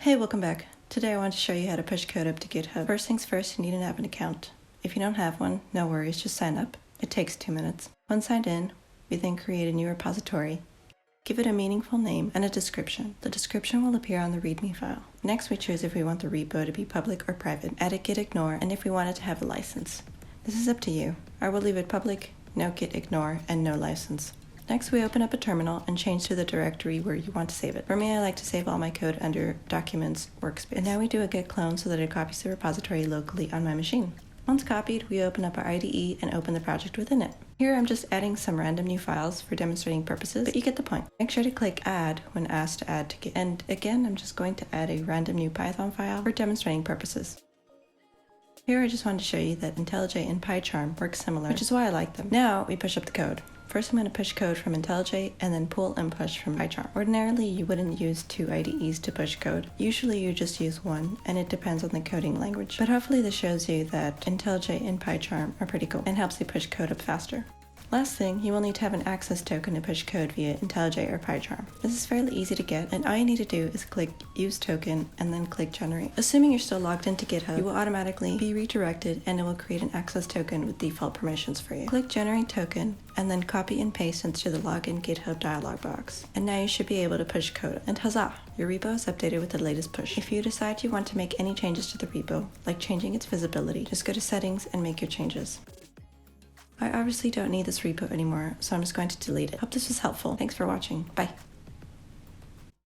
Hey, welcome back. Today I want to show you how to push code up to GitHub. First things first, you need an admin account. If you don't have one, no worries, just sign up. It takes 2 minutes. Once signed in, we then create a new repository. Give it a meaningful name and a description. The description will appear on the README file. Next, we choose if we want the repo to be public or private, edit git ignore, and if we want it to have a license. This is up to you. I will leave it public, no git ignore, and no license. Next, we open up a terminal and change to the directory where you want to save it. For me, I like to save all my code under Documents Workspace. And now we do a git clone so that it copies the repository locally on my machine. Once copied, we open up our IDE and open the project within it. Here I'm just adding some random new files for demonstrating purposes, but you get the point. Make sure to click Add when asked to add to Git. And again, I'm just going to add a random new Python file for demonstrating purposes. Here I just wanted to show you that Intellij and pycharm work similar, which is why I like them. Now we push up the code. First, I'm going to push code from Intellij and then pull and push from pycharm. Ordinarily, you wouldn't use 2 IDEs to push code. Usually, you just use one, and it depends on the coding language. But hopefully, this shows you that Intellij and pycharm are pretty cool and helps you push code up faster. Last thing, you will need to have an access token to push code via Intellij or pycharm. This is fairly easy to get, and all you need to do is click Use Token and then click Generate. Assuming you're still logged into GitHub, you will automatically be redirected and it will create an access token with default permissions for you. Click Generate Token and then copy and paste into the Login GitHub dialog box. And now you should be able to push code. And huzzah! Your repo is updated with the latest push. If you decide you want to make any changes to the repo, like changing its visibility, just go to Settings and make your changes. I obviously don't need this repo anymore, so I'm just going to delete it. Hope this was helpful. Thanks for watching. Bye.